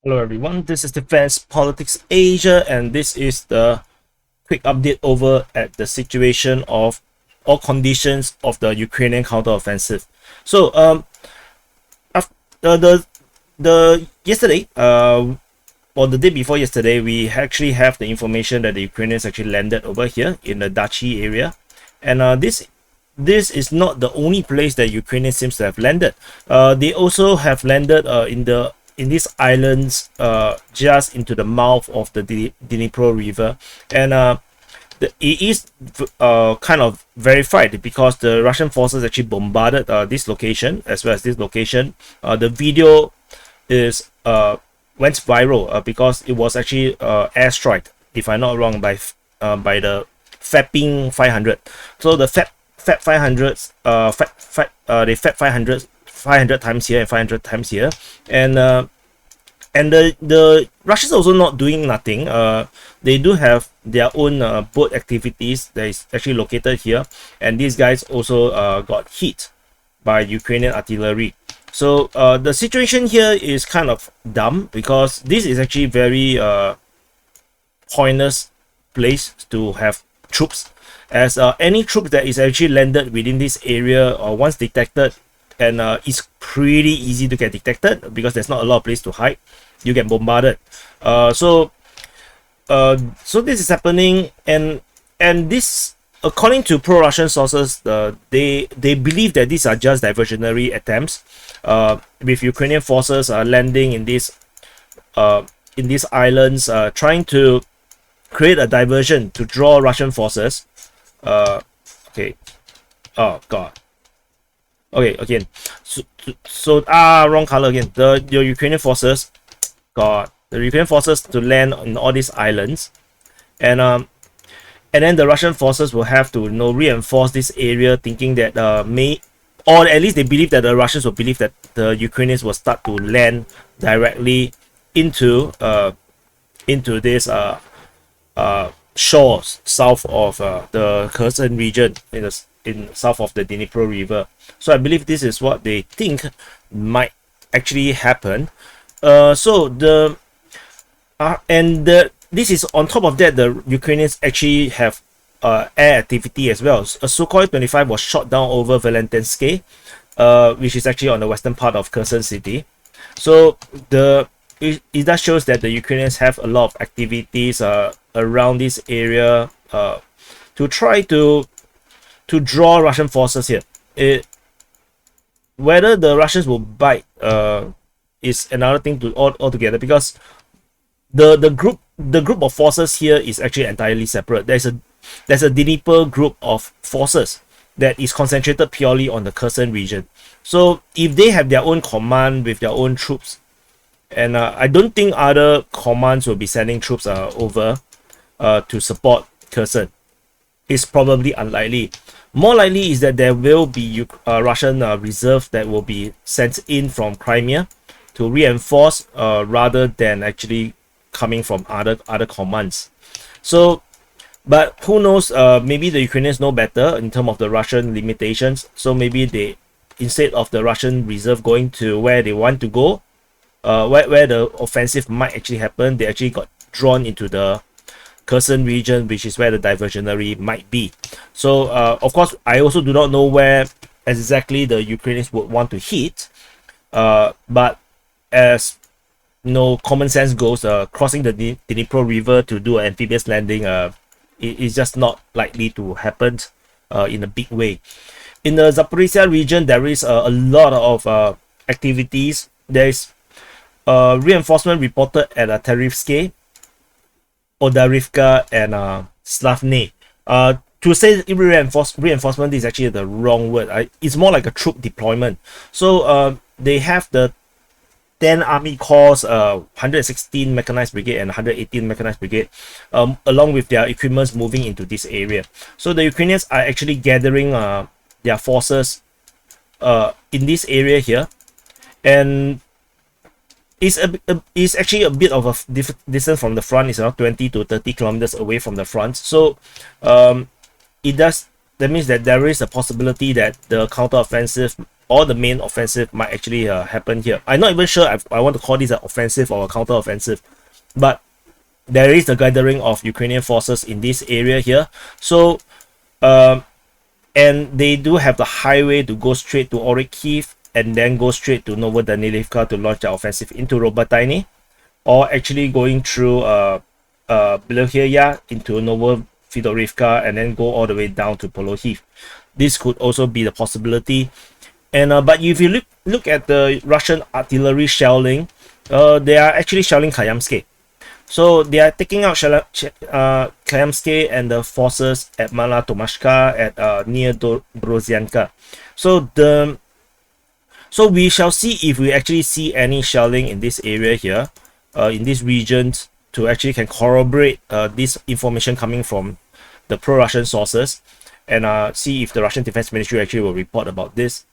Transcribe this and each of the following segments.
Hello everyone, this is Defense Politics Asia, and this is the quick update over at the situation of or conditions of the Ukrainian Counter Offensive. So after the yesterday or the day before yesterday, we actually have the information that the Ukrainians actually landed over here in the Dachi area, and this is not the only place that Ukrainians seems to have landed. They also have landed in these islands just into the mouth of the Dnipro River, and it is kind of verified because the Russian forces actually bombarded this location as well as this location. The video is went viral because it was actually airstrike, if I'm not wrong, by the FAPing 500. So the FAP 500s, they FAP 500 times here and 500 times here, and the Russians also not doing nothing. They do have their own boat activities that is actually located here, and these guys also got hit by Ukrainian artillery. So the situation here is kind of dumb because this is actually very pointless place to have troops, as any troop that is actually landed within this area or once detected, and it's pretty easy to get detected because there's not a lot of place to hide. You get bombarded. So this is happening, and this, according to pro-Russian sources, they believe that these are just diversionary attempts, with Ukrainian forces landing in these islands, trying to create a diversion to draw Russian forces. Okay. Oh God. Okay, again. So wrong color again. The Ukrainian forces got the Ukrainian forces to land on all these islands, and then the Russian forces will have to reinforce this area, thinking that or at least they believe that the Russians will believe that the Ukrainians will start to land directly into this shores south of the Kherson region, in south of the Dnipro River. So I believe this is what they think might actually happen. This is on top of that. The Ukrainians actually have air activity as well. A Sukhoi 25 was shot down over Valentensky, which is actually on the western part of Kherson city. So it does shows that the Ukrainians have a lot of activities around this area to try to draw Russian forces here. Whether the Russians will bite is another thing altogether, because the group of forces here is actually entirely separate. There's a Dnipro group of forces that is concentrated purely on the Kherson region. So if they have their own command with their own troops, and I don't think other commands will be sending troops over to support Kherson. It's probably unlikely. More likely is that there will be Russian reserve that will be sent in from Crimea to reinforce, rather than actually coming from other commands. So, but who knows? Maybe the Ukrainians know better in terms of the Russian limitations. So maybe they, instead of the Russian reserve going to where they want to go, where the offensive might actually happen, they actually got drawn into the Kherson region, which is where the diversionary might be. So of course, I also do not know where exactly the Ukrainians would want to hit, but as common sense goes, crossing the Dnipro River to do an amphibious landing is just not likely to happen in a big way. In the Zaporizhzhia region, there is a lot of activities. There is reinforcement reported at Tarivsky, Odarivka, and Slavny. To say reinforcement is actually the wrong word. It's more like a troop deployment. So they have the 10 Army Corps, 116 Mechanized Brigade and 118 Mechanized Brigade, along with their equipments moving into this area. So the Ukrainians are actually gathering their forces in this area here, and it's actually a bit of a distance from the front. It's around 20 to 30 kilometers away from the front. So that means that there is a possibility that the counter-offensive or the main offensive might actually happen here. I'm not even sure I want to call this an offensive or a counter offensive, but there is a gathering of Ukrainian forces in this area here. So and they do have the highway to go straight to Orikhiv and then go straight to Novodanilivka to launch their offensive into Robotyne, or actually going through Buildup into Novofedorivka and then go all the way down to Polohiv. This could also be the possibility. And but if you look at the Russian artillery shelling, they are actually shelling Kayamsky. So they are taking out Kayamsky and the forces at Mala Tomashka at near Brozyanka. So we shall see if we actually see any shelling in this area here, in this region, to actually can corroborate this information coming from the pro-Russian sources, and see if the Russian Defense Ministry actually will report about this.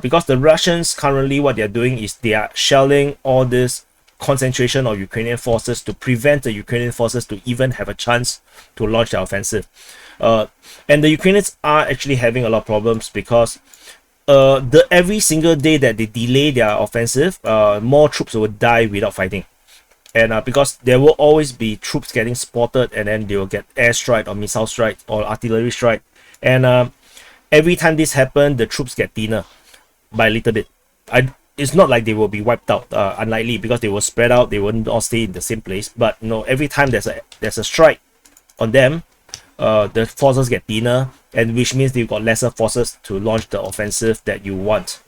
Because the Russians currently, what they are doing is they are shelling all this concentration of Ukrainian forces to prevent the Ukrainian forces to even have a chance to launch their offensive. And the Ukrainians are actually having a lot of problems because every single day that they delay their offensive, more troops will die without fighting. And because there will always be troops getting spotted, and then they will get airstrike or missile strike or artillery strike. And every time this happens, the troops get thinner by a little bit. It's not like they will be wiped out, unlikely, because they will spread out, they won't all stay in the same place. But no, every time there's a strike on them, the forces get thinner, and which means they've got lesser forces to launch the offensive that you want.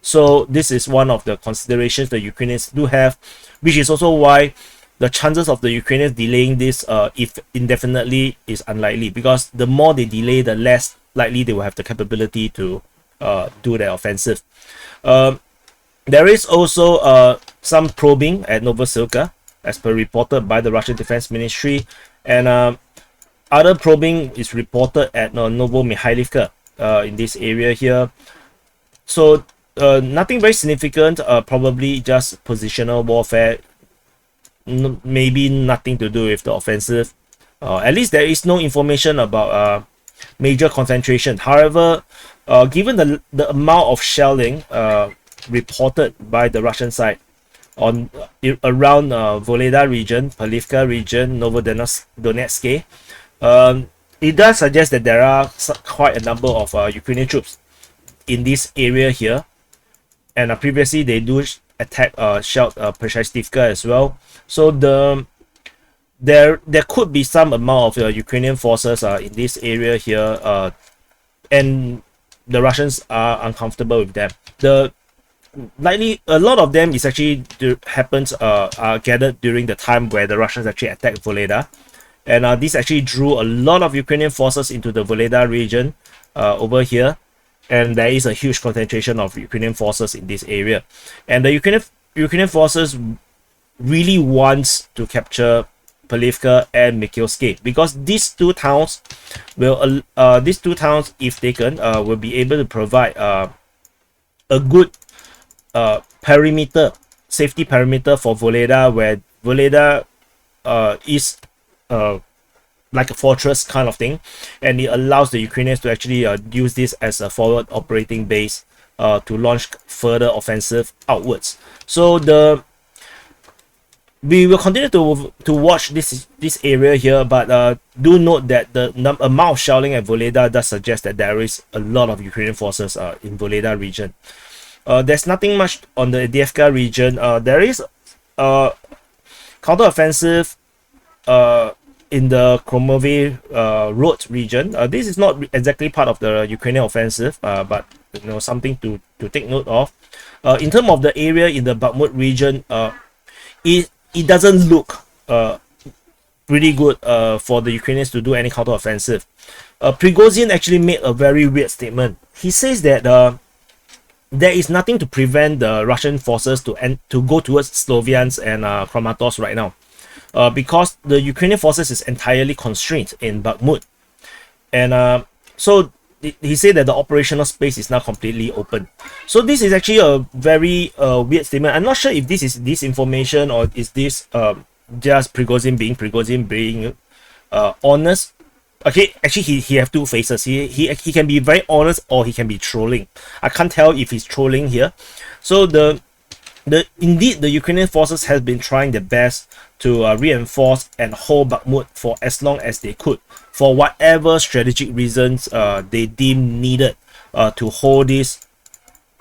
So this is one of the considerations the Ukrainians do have, which is also why the chances of the Ukrainians delaying this if indefinitely is unlikely, because the more they delay, the less likely they will have the capability to do their offensive. There is also some probing at Novosilka, as per reported by the Russian Defense Ministry, and other probing is reported at Novomikhailivka in this area here. So nothing very significant, probably just positional warfare, maybe nothing to do with the offensive. At least there is no information about major concentration. However, given the amount of shelling reported by the Russian side on around Vuhledar region, Palivka region, Novodonetsk, it does suggest that there are quite a number of Ukrainian troops in this area here, and previously they do attack shelled Preshestivka as well. So there could be some amount of Ukrainian forces in this area here, and the Russians are uncomfortable with them. Likely a lot of them is actually happens are gathered during the time where the Russians actually attacked Vuhledar, and this actually drew a lot of Ukrainian forces into the Vuhledar region over here, and there is a huge concentration of Ukrainian forces in this area, and the Ukrainian forces really wants to capture Palivka and Mikhailsky, because these two towns will if taken will be able to provide a good safety perimeter for Vuhledar, where Vuhledar is like a fortress kind of thing, and it allows the Ukrainians to actually use this as a forward operating base to launch further offensive outwards. So we will continue to watch this area here, but do note that the amount of shelling at Vuhledar does suggest that there is a lot of Ukrainian forces in Vuhledar region. There's nothing much on the Avdiivka region. There is counter-offensive in the Kromove road region. This is not exactly part of the Ukrainian offensive, but something to take note of. In terms of the area in the Bakhmut region, it doesn't look pretty good for the Ukrainians to do any counter-offensive. Prigozhin actually made a very weird statement. He says that there is nothing to prevent the Russian forces to go towards Sloviansk and Kramatorsk right now, because the Ukrainian forces is entirely constrained in Bakhmut, and so he said that the operational space is now completely open. So this is actually a very weird statement. I'm not sure if this is disinformation or is this just Prigozhin being honest Okay, actually he have two faces. He can be very honest or he can be trolling. I can't tell if he's trolling here. So indeed the Ukrainian forces has been trying their best to reinforce and hold Bakhmut for as long as they could, for whatever strategic reasons they deem needed to hold these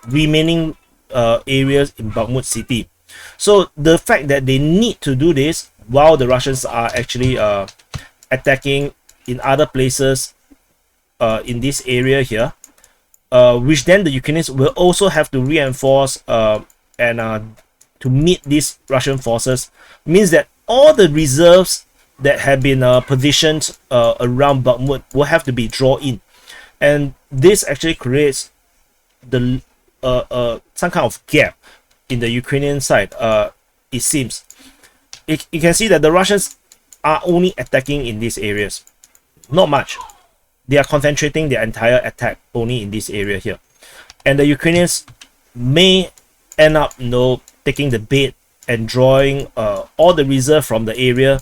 remaining areas in Bakhmut city. So the fact that they need to do this while the Russians are actually attacking in other places in this area here, which then the Ukrainians will also have to reinforce and to meet these Russian forces, means that all the reserves that have been positioned around Bakhmut will have to be drawn in, and this actually creates the some kind of gap in the Ukrainian side. It seems you can see that the Russians are only attacking in these areas, not much. They are concentrating their entire attack only in this area here, and the Ukrainians may end up, taking the bait and drawing all the reserve from the area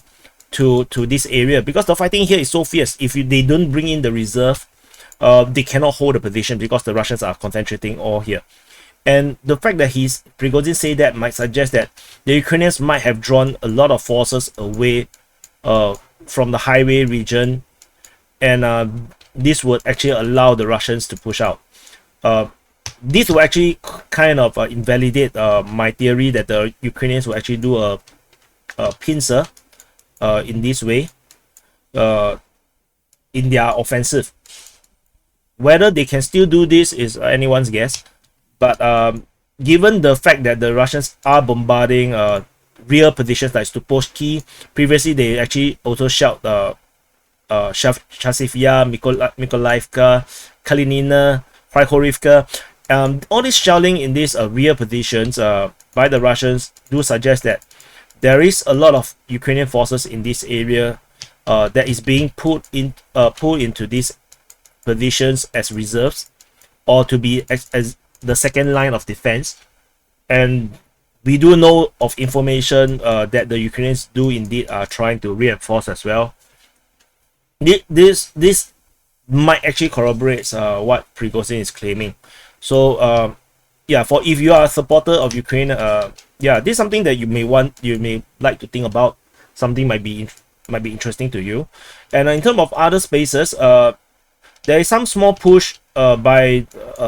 to this area, because the fighting here is so fierce. If they don't bring in the reserve, they cannot hold the position because the Russians are concentrating all here. And the fact that Prigozhin say that might suggest that the Ukrainians might have drawn a lot of forces away from the highway region, and this would actually allow the Russians to push out. This will actually kind of invalidate my theory that the Ukrainians will actually do a pincer in this way in their offensive. Whether they can still do this is anyone's guess, but given the fact that the Russians are bombarding real positions like Stupovsky, previously they actually also shelled Chasivya, Mykolaiivka, Kalinina, Orikhiv. All this shelling in these rear positions by the Russians do suggest that there is a lot of Ukrainian forces in this area that is being pulled into these positions as reserves, or to be as the second line of defense. And we do know of information that the Ukrainians do indeed are trying to reinforce as well. This might actually corroborate what Prigozhin is claiming. So yeah, for if you are a supporter of Ukraine, yeah, this is something that you may like to think about. Something might be interesting to you. And in terms of other spaces, there is some small push by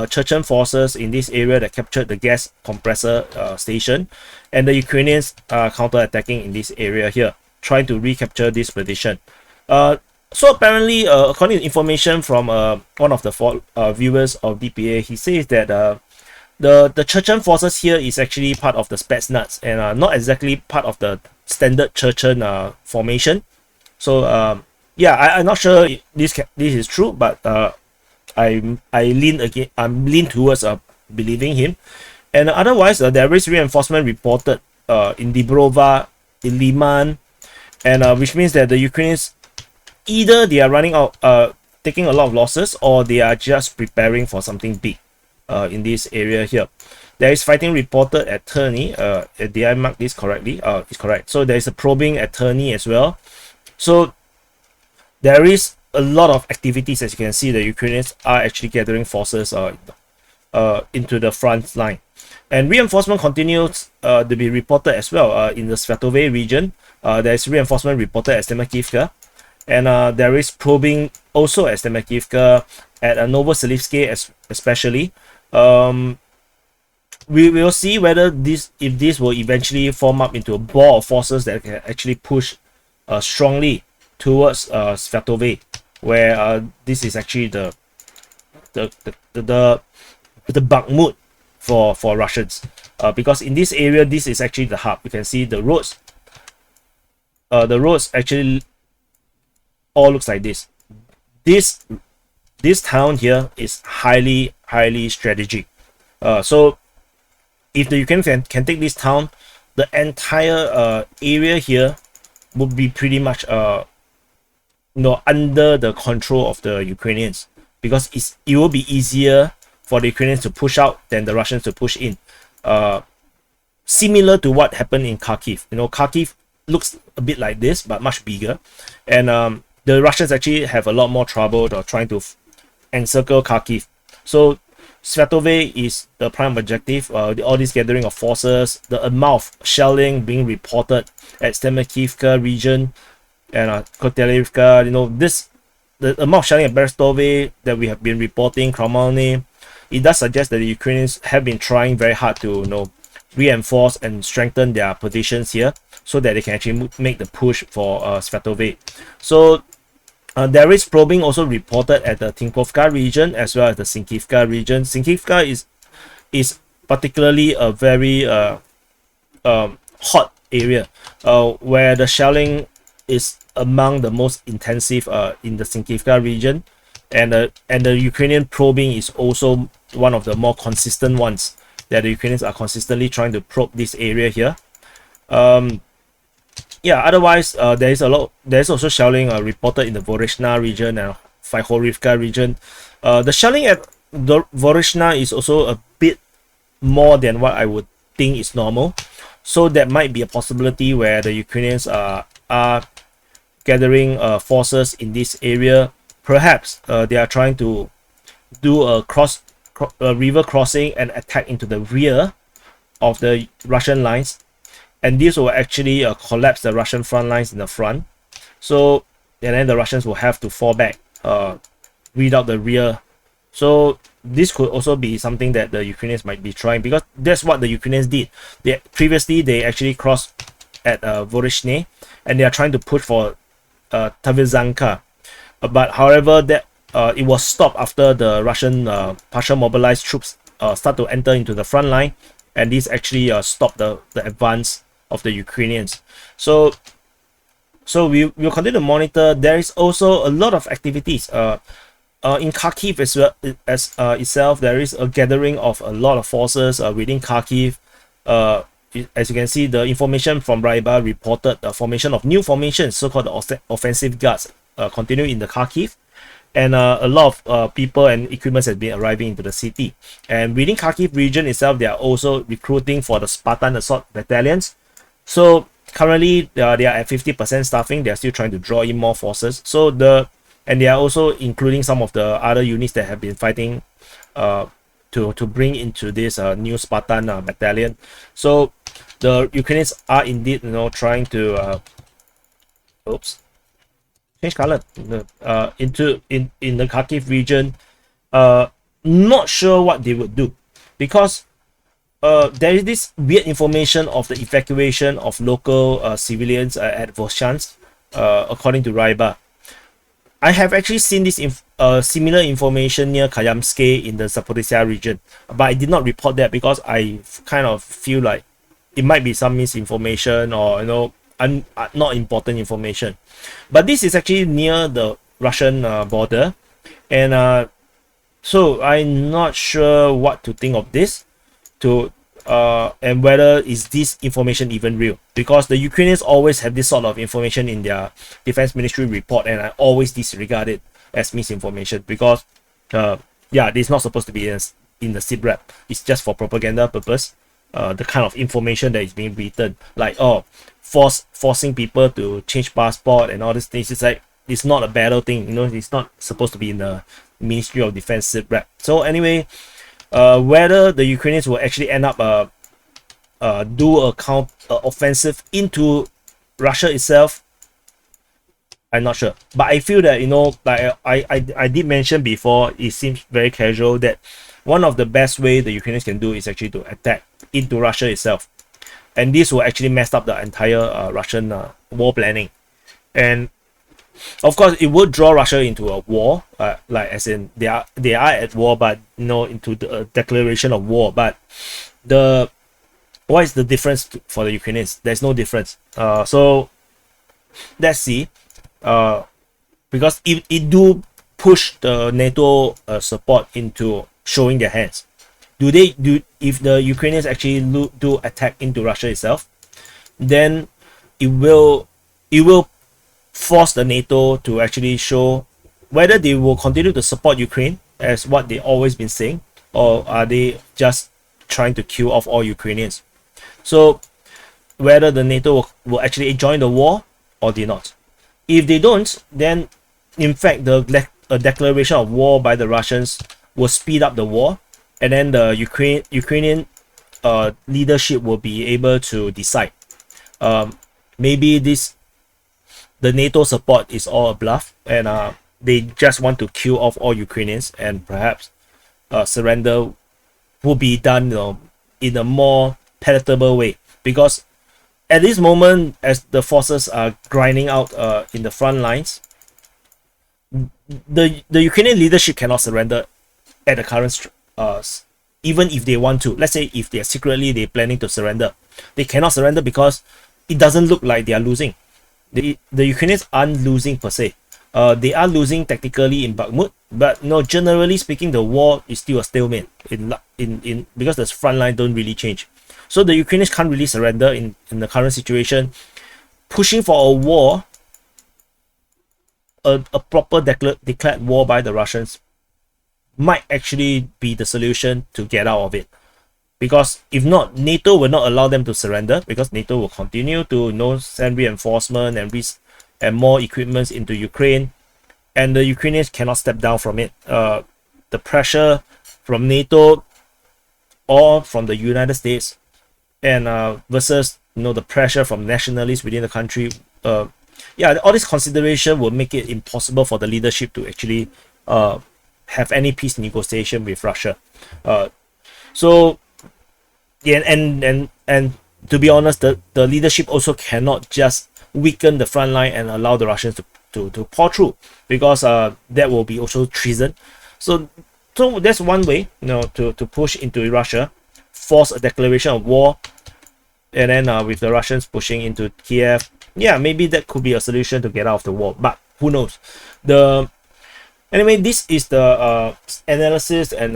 Chechen forces in this area that captured the gas compressor station, and the Ukrainians are counter-attacking in this area here, trying to recapture this position. So apparently, according to information from one of the viewers of DPA, he says that the Chechen forces here is actually part of the Spetsnaz and not exactly part of the standard Chechen formation. So yeah, I'm not sure if this is true, but I'm lean towards believing him. And otherwise, there is reinforcement reported in Dibrova, in Liman, and which means that the Ukrainians, either they are running out, taking a lot of losses, or they are just preparing for something big in this area here. There is fighting reported at Terny. Did I mark this correctly? It's correct. So there is a probing at Terny as well. So there is a lot of activities. As you can see, the Ukrainians are actually gathering forces into the front line. And reinforcement continues to be reported as well in the Svatove region. There is reinforcement reported at Stemakivka. And there is probing also at Stemakivka, at Novoselivske especially. We will see whether if this will eventually form up into a ball of forces that can actually push strongly towards Svatove, where this is actually the Bakhmut for Russians, because in this area this is actually the hub. You can see the roads. The roads actually all looks like this. This town here is highly strategic. So if the Ukrainians can take this town, the entire area here would be pretty much under the control of the Ukrainians, because it will be easier for the Ukrainians to push out than the Russians to push in. Similar to what happened in Kharkiv. Kharkiv looks a bit like this, but much bigger. And the Russians actually have a lot more trouble trying to encircle Kharkiv. So Svatove is the prime objective. All this gathering of forces, the amount of shelling being reported at Stemakivka region and Kotelivka, the amount of shelling at Berestove that we have been reporting, Kramalny, it does suggest that the Ukrainians have been trying very hard to reinforce and strengthen their positions here so that they can actually make the push for Svatove. So there is probing also reported at the Tinkovka region as well as the Sinkivka region. Sinkivka is particularly a very hot area where the shelling is among the most intensive in the Sinkivka region, and the Ukrainian probing is also one of the more consistent ones that the Ukrainians are consistently trying to probe this area here. Otherwise, there's also shelling reported in the Voroshina region and Vyhorivka region. The shelling at the Voroshina is also a bit more than what I would think is normal. So that might be a possibility where the Ukrainians are gathering forces in this area. Perhaps they are trying to do a river crossing and attack into the rear of the Russian lines, and this will actually collapse the Russian front lines in the front. So, and then the Russians will have to fall back, read out the rear. So this could also be something that the Ukrainians might be trying, because that's what the Ukrainians did. Previously they actually crossed at Voroshine, and they are trying to push for Tavizanka. But however, that it was stopped after the Russian partial mobilized troops start to enter into the front line, and this actually stopped the advance of the Ukrainians. So we'll continue to monitor. There is also a lot of activities in Kharkiv as well as itself. There is a gathering of a lot of forces within Kharkiv. As you can see, the information from Raiba reported the formation of new formations, so-called the offensive guards, continue in the Kharkiv, and a lot of people and equipment has been arriving into the city. And within Kharkiv region itself, they are also recruiting for the Spartan assault battalions. So currently they are at 50% staffing. They are still trying to draw in more forces. And they are also including some of the other units that have been fighting to bring into this new Spartan battalion. So the Ukrainians are indeed trying to change color in the Kharkiv region. Not sure what they would do, because there is this weird information of the evacuation of local civilians at Vovchansk, according to Raiba. I have actually seen this similar information near Kayamske in the Zaporizhzhia region, but I did not report that because I kind of feel like it might be some misinformation or not important information. But this is actually near the Russian border, and so I'm not sure what to think of this, and whether is this information even real, because the Ukrainians always have this sort of information in their defense ministry report, and I always disregard it as misinformation, because it's not supposed to be in the SITREP. It's just for propaganda purpose. The kind of information that is being written, like forcing people to change passport and all these things, it's not a battle thing. It's not supposed to be in the Ministry of Defense SITREP. So anyway, whether the Ukrainians will actually end up do a counter offensive into Russia itself, I'm not sure. But I feel that like I did mention before, it seems very casual that one of the best way the Ukrainians can do is actually to attack into Russia itself, and this will actually mess up the entire Russian war planning. And of course, it would draw Russia into a war, like as in they are at war, but into the declaration of war. But what is the difference for the Ukrainians? There's no difference. So let's see. Because it do push the NATO support into showing their hands. If the Ukrainians actually do attack into Russia itself, then it will force the NATO to actually show whether they will continue to support Ukraine as what they always been saying, or are they just trying to kill off all Ukrainians. So whether the NATO will actually join the war or they not. If they don't, then in fact a declaration of war by the Russians will speed up the war, and then the Ukrainian leadership will be able to decide. Maybe the NATO support is all a bluff, and they just want to kill off all Ukrainians, and perhaps surrender will be done, in a more palatable way. Because at this moment, as the forces are grinding out in the front lines, the Ukrainian leadership cannot surrender at the current even if they want to. Let's say if they're planning to surrender, they cannot surrender because it doesn't look like they are losing. The Ukrainians aren't losing per se. They are losing tactically in Bakhmut, but generally speaking, the war is still a stalemate in because the front line don't really change. So the Ukrainians can't really surrender in the current situation. Pushing for a war, a proper declared war by the Russians, might actually be the solution to get out of it. Because if not, NATO will not allow them to surrender, because NATO will continue to send reinforcement and more equipments into Ukraine, and the Ukrainians cannot step down from it. The pressure from NATO or from the United States, and versus the pressure from nationalists within the country, all this consideration will make it impossible for the leadership to actually have any peace negotiation with Russia. And to be honest, the leadership also cannot just weaken the front line and allow the Russians to pour through, because that will be also treason. So that's one way, to push into Russia, force a declaration of war, and then with the Russians pushing into Kiev. Yeah, maybe that could be a solution to get out of the war, but who knows? Anyway, this is the analysis and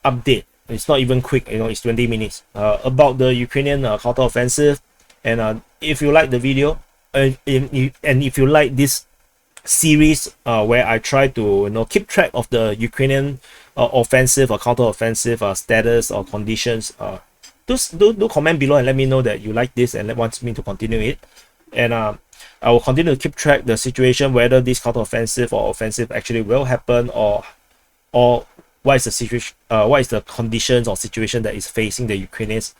update. It's not even quick, it's 20 minutes about the Ukrainian counter offensive. And if you like the video, and if you like this series where I try to keep track of the Ukrainian offensive or counter offensive status or conditions, do comment below and let me know that you like this and want me to continue it. And I will continue to keep track the situation, whether this counter offensive or offensive actually will happen, or what is the situation, what is the conditions or situation that is facing the Ukrainians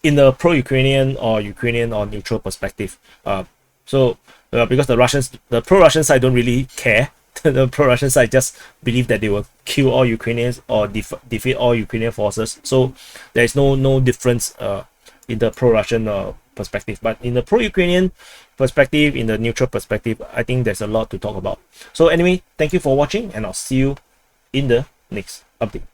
in the pro-Ukrainian or Ukrainian or neutral perspective. Because the pro-Russian side don't really care. The pro-Russian side just believe that they will kill all Ukrainians or defeat all Ukrainian forces. So there is no difference in the pro-Russian perspective. But in the pro-Ukrainian perspective, in the neutral perspective, I think there's a lot to talk about. So anyway, thank you for watching, and I'll see you in the next update.